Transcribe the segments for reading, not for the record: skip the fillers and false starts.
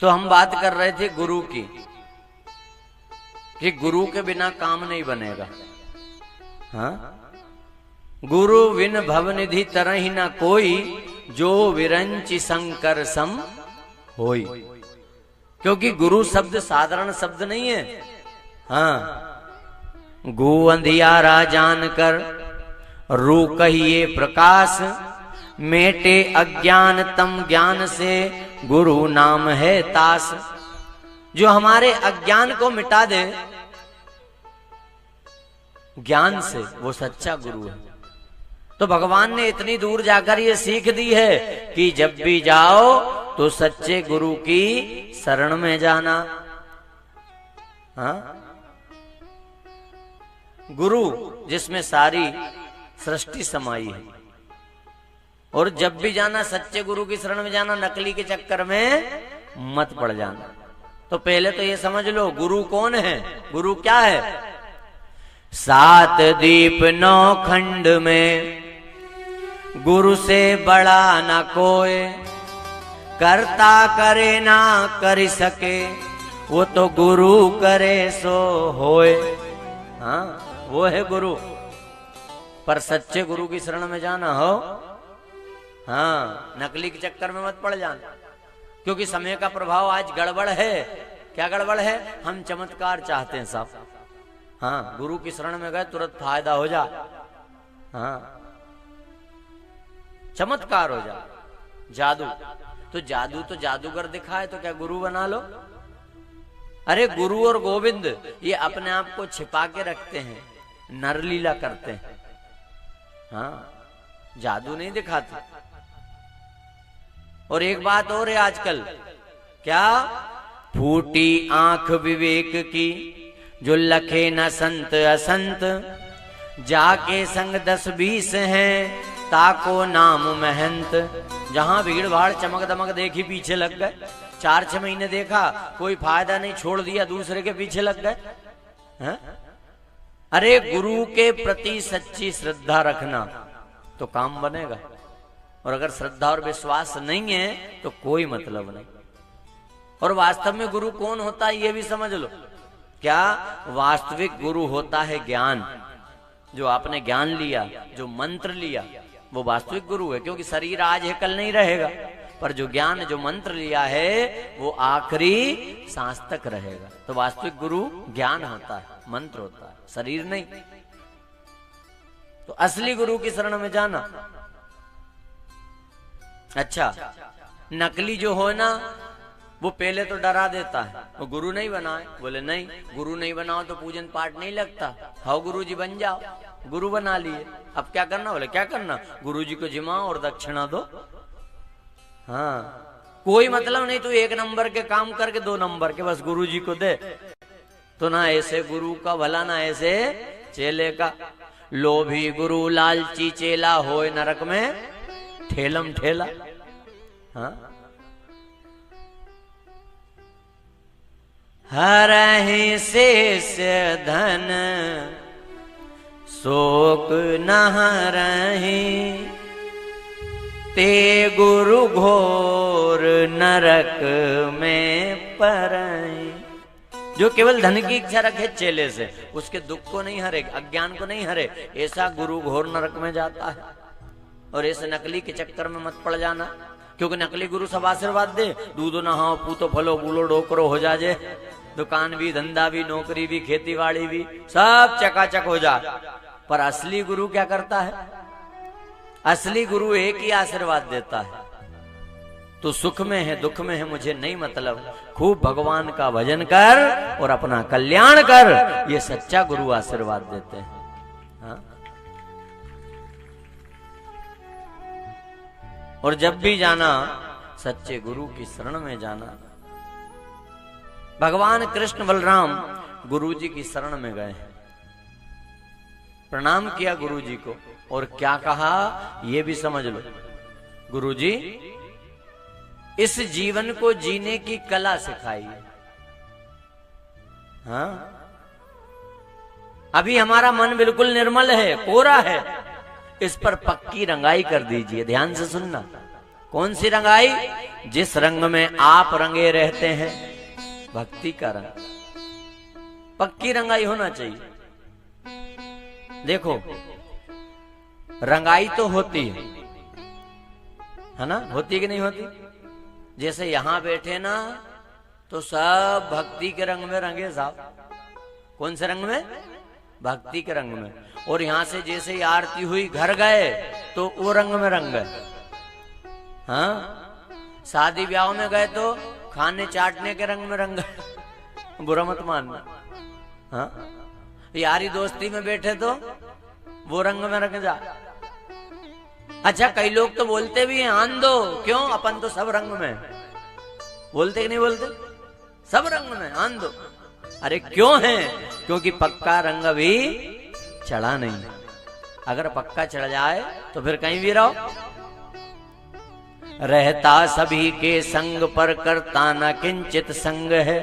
तो हम बात कर रहे थे गुरु की, कि गुरु के बिना काम नहीं बनेगा। हाँ, गुरु विन भवनिधि तरहि न कोई, जो विरंचि शंकर सम होई। क्योंकि गुरु शब्द साधारण शब्द नहीं है। हाँ, गु अंधियारा जानकर रू कहिए प्रकाश, मेटे अज्ञान तम ज्ञान से, गुरु नाम है तास। जो हमारे अज्ञान को मिटा दे ज्ञान से, वो सच्चा गुरु है। तो भगवान ने इतनी दूर जाकर ये सीख दी है कि जब भी जाओ तो सच्चे गुरु की शरण में जाना। हाँ, गुरु जिसमें सारी सृष्टि समाई है, और जब भी जाना सच्चे गुरु की शरण में जाना, नकली के चक्कर में मत पड़ जाना। तो पहले तो ये समझ लो गुरु कौन है, गुरु क्या है। 7 दीप 9 खंड में गुरु से बड़ा ना कोई, करता करे ना कर सके, वो तो गुरु करे सो होए। हाँ, वो है गुरु। पर सच्चे गुरु की शरण में जाना हो, हाँ, नकली के चक्कर में मत पड़ जाना। क्योंकि समय का प्रभाव आज गड़बड़ है। क्या गड़बड़ है? हम चमत्कार चाहते हैं साहब। हाँ, गुरु की शरण में गए तुरंत फायदा हो जा, हाँ, चमत्कार हो जा, जादू। तो जादू तो जादूगर दिखाए तो क्या गुरु बना लो? अरे गुरु और गोविंद ये अपने आप को छिपा के रखते हैं, नरलीला करते हैं। हाँ, जादू नहीं दिखाते। और एक बात और है आजकल, क्या? फूटी आंख विवेक की, जो लखे न संत असंत, जाके संग 10-20 हैं, ताको नाम महंत। जहां भीड़ भाड़ चमक दमक देखी पीछे लग गए। 4-6 महीने देखा कोई फायदा नहीं, छोड़ दिया, दूसरे के पीछे लग गए। अरे गुरु के प्रति सच्ची श्रद्धा रखना तो काम बनेगा, और अगर श्रद्धा और विश्वास नहीं है तो कोई मतलब नहीं। और वास्तव में गुरु कौन होता है ये भी समझ लो। क्या? वास्तविक गुरु होता है ज्ञान। जो आपने ज्ञान लिया, जो मंत्र लिया, वो वास्तविक गुरु है। क्योंकि शरीर आज है कल नहीं रहेगा, पर जो ज्ञान, जो मंत्र लिया है वो आखिरी सांस तक रहेगा। तो वास्तविक गुरु ज्ञान होता है, मंत्र होता है, शरीर नहीं। तो असली गुरु की शरण में जाना। अच्छा, नकली जो हो ना, वो पहले तो डरा देता है, वो गुरु नहीं बनाए। बोले नहीं, गुरु नहीं बनाओ तो पूजन पाठ नहीं लगता। हाँ, गुरु जी बन जाओ। गुरु बना लिए, अब क्या करना? बोले क्या करना? गुरु जी को जिमाओ और दक्षिणा दो। हाँ, कोई मतलब नहीं, तू 1 नंबर के काम करके 2 नंबर के बस गुरु जी को दे। तो ना ऐसे गुरु का भला, ना ऐसे चेले का। लोभी गुरु लालची चेला होए नरक में ठेलम ठेला। हाँ, हरहि शेष धन शोक न हरहि, ते गुरु घोर नरक में परहि। जो केवल धन की इच्छा रखे चेले से, उसके दुख को नहीं हरे, अज्ञान को नहीं हरे, ऐसा गुरु घोर नरक में जाता है। और ऐसे नकली के चक्कर में मत पड़ जाना। क्योंकि नकली गुरु सब आशीर्वाद दे, दूधो नहाओ पूतो फलो बूलो डोकरो हो जाए, दुकान भी, धंधा भी, नौकरी भी, खेती बाड़ी भी, सब चकाचक हो जा। पर असली गुरु क्या करता है? असली गुरु एक ही आशीर्वाद देता है, तो सुख में है दुख में है मुझे नहीं मतलब, खूब भगवान का भजन कर और अपना कल्याण कर। ये सच्चा गुरु आशीर्वाद देते हैं। हाँ? और जब भी जाना सच्चे गुरु की शरण में जाना। भगवान कृष्ण बलराम गुरु जी की शरण में गए, प्रणाम किया गुरु जी को, और क्या कहा ये भी समझ लो। गुरु जी इस जीवन को जीने की कला सिखाई। हाँ, अभी हमारा मन बिल्कुल निर्मल है, कोरा है, इस पर पक्की रंगाई कर दीजिए। ध्यान से सुनना, कौन सी रंगाई? जिस रंग में आप रंगे रहते हैं, भक्ति का रंग। पक्की रंगाई होना चाहिए। देखो रंगाई तो होती है ना, होती कि नहीं होती? जैसे यहां बैठे ना तो सब भक्ति के रंग में रंगे साहब। कौन से रंग में? भक्ति के रंग में। और यहां से जैसे ही आरती हुई घर गए तो वो रंग में रंग गए। हाँ, शादी ब्याह में गए तो खाने चाटने के रंग में रंग गए। बुरा मत मानना। हाँ, यारी दोस्ती में बैठे तो वो रंग में रंग जा। अच्छा, कई लोग तो बोलते भी हैं आन दो, क्यों? अपन तो सब रंग में। बोलते कि नहीं बोलते? सब रंग में आन दो। अरे क्यों है? क्योंकि पक्का रंग अभी चढ़ा नहीं। अगर पक्का चढ़ जाए तो फिर कहीं भी रहो। रहता सभी के संग पर करता न किंचित संग है,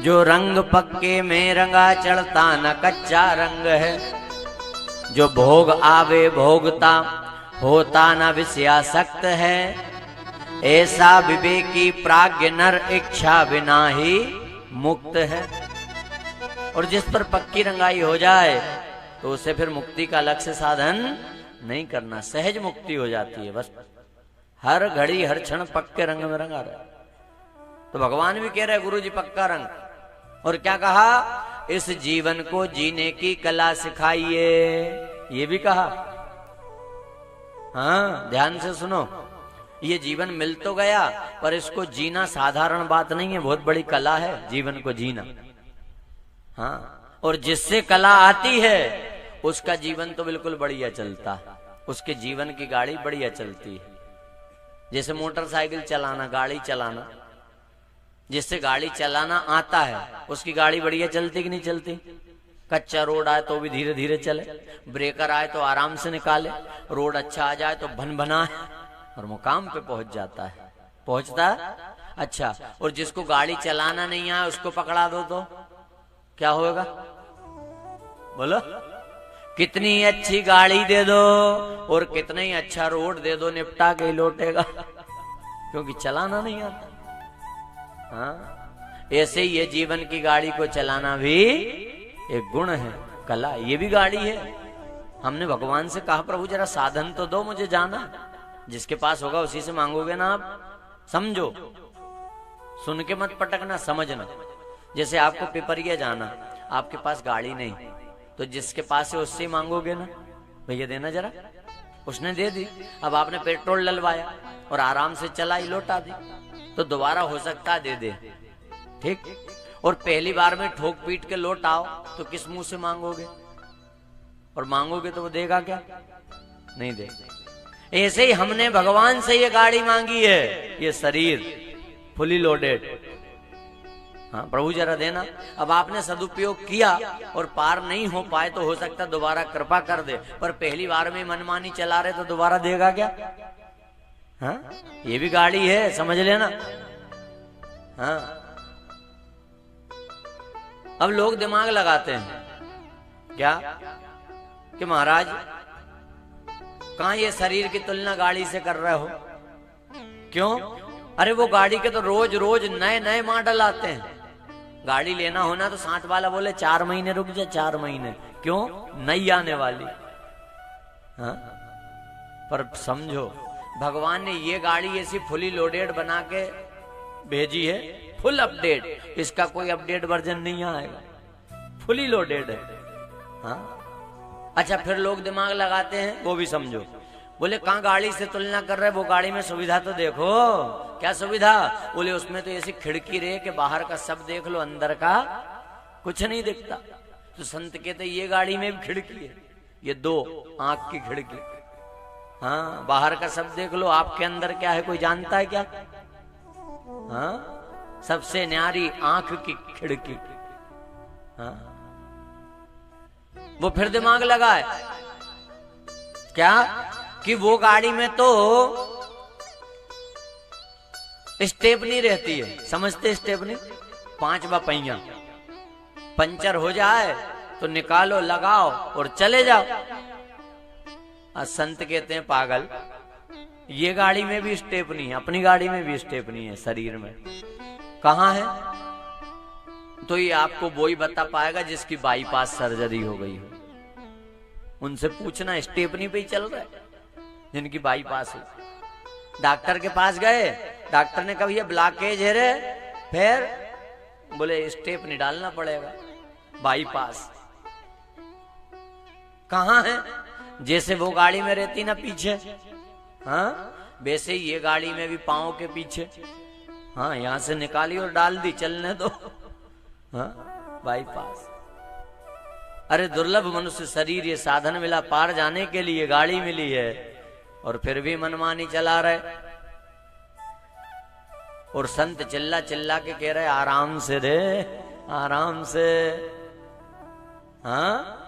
जो रंग पक्के में रंगा चढ़ता न कच्चा रंग है। जो भोग आवे भोगता होता न विषयासक्त है, ऐसा विवेकी प्राज्ञ नर इच्छा बिना ही मुक्त है। और जिस पर पक्की रंगाई हो जाए तो उसे फिर मुक्ति का लक्ष्य साधन नहीं करना, सहज मुक्ति हो जाती है। बस हर घड़ी हर क्षण पक्के रंग में रंगा रहे। तो भगवान भी कह रहे गुरु जी पक्का रंग। और क्या कहा? इस जीवन को जीने की कला सिखाइए, ये भी कहा। हाँ, ध्यान से सुनो। ये जीवन मिल तो गया पर इसको जीना साधारण बात नहीं है, बहुत बड़ी कला है जीवन को जीना। हाँ, और जिससे कला आती है उसका जीवन तो बिल्कुल बढ़िया चलता है, उसके जीवन की गाड़ी बढ़िया चलती है। जैसे मोटरसाइकिल चलाना, गाड़ी चलाना, जिससे गाड़ी चलाना आता है उसकी गाड़ी बढ़िया चलती कि नहीं चलती? कच्चा रोड आए तो भी धीरे धीरे चले, ब्रेकर आए तो आराम से निकाले, रोड अच्छा आ जाए तो भन भना और मुकाम पे पहुंच जाता है, पहुंचता है। अच्छा, और जिसको गाड़ी चलाना नहीं आए उसको पकड़ा दो तो क्या होगा? बोलो, कितनी अच्छी गाड़ी दे दो और कितना ही अच्छा रोड दे दो, निपटा के लौटेगा, क्योंकि चलाना नहीं आता। हाँ, ऐसे ही ये जीवन की गाड़ी को चलाना भी एक गुण है, कला। ये भी गाड़ी है। हमने भगवान से कहा प्रभु जरा साधन तो दो, मुझे जाना। जिसके पास होगा उसी से मांगोगे ना आप। समझो, सुन के मत पटकना, समझना। जैसे आपको पिपरिया जाना, आपके पास गाड़ी नहीं तो जिसके पास है उससे मांगोगे ना, भैया देना जरा, उसने दे दी। अब आपने पेट्रोल डलवाया और आराम से चलाई, लौटा दी, तो दोबारा हो सकता दे दे, ठीक। और पहली बार में ठोक पीट के लौट आओ तो किस मुंह से मांगोगे? और मांगोगे तो वो देगा क्या? नहीं देगा। ऐसे ही हमने भगवान से ये गाड़ी मांगी है, ये शरीर फुली लोडेड। हाँ, प्रभु जरा देना। अब आपने सदुपयोग किया और पार नहीं हो पाए तो हो सकता दोबारा कृपा कर दे, पर पहली बार में मनमानी चला रहे तो दोबारा देगा क्या? हाँ, ये भी गाड़ी है, समझ लेना। हाँ, अब लोग दिमाग लगाते हैं क्या कि महाराज कहां ये शरीर की तुलना गाड़ी से कर रहे हो? क्यों? अरे वो गाड़ी के तो रोज रोज नए नए मॉडल आते हैं। गाड़ी लेना होना तो साथ वाला बोले 4 महीने रुक जा, 4 महीने। क्यों? नई आने वाली। हाँ? पर समझो, भगवान ने ये गाड़ी ऐसी फुली लोडेड बना के भेजी है, फुल अपडेट। इसका कोई अपडेट वर्जन नहीं आएगा, फुली लोडेड है। हाँ? अच्छा, फिर लोग दिमाग लगाते हैं, वो भी समझो। बोले कहां गाड़ी से तुलना कर रहे, वो गाड़ी में सुविधा तो देखो। क्या सुविधा? बोले उसमें तो ऐसी खिड़की रहे कि बाहर का सब देख लो, अंदर का कुछ नहीं दिखता। तो संत कहते ये गाड़ी में भी खिड़की है, ये 2 आंख की खिड़की। हाँ, बाहर का सब देख लो, आपके अंदर क्या है कोई जानता है क्या? हाँ, सबसे न्यारी आंख की खिड़की। हाँ, वो फिर दिमाग लगाए क्या कि वो गाड़ी में तो स्टेपनी रहती है, समझते? स्टेपनी 5वां पहिया, पंचर हो जाए तो निकालो, लगाओ और चले जाओ। संत कहते हैं पागल, ये गाड़ी में भी स्टेप नहीं है, अपनी गाड़ी में भी स्टेप नहीं है, शरीर में कहाँ है? तो ये आपको वो ही बता पाएगा जिसकी बाईपास सर्जरी हो गई हो। उनसे पूछना स्टेपनी पे ही चल रहा है जिनकी बाईपास हो। डॉक्टर के पास गए, डॉक्टर ने कहा ये ब्लॉकेज है रे, फिर बोले स्टेप नहीं डालना पड़ेगा, बाईपास। कहाँ है? जैसे वो गाड़ी में रहती ना पीछे, हाँ वैसे ही ये गाड़ी में भी पांव के पीछे, हाँ यहां से निकाली और डाल दी, चलने दो, हाँ बाईपास। अरे दुर्लभ मनुष्य शरीर, ये साधन मिला पार जाने के लिए, गाड़ी मिली है और फिर भी मनमानी चला रहे। और संत चिल्ला चिल्ला के कह रहे आराम से रे, आराम से, हाँ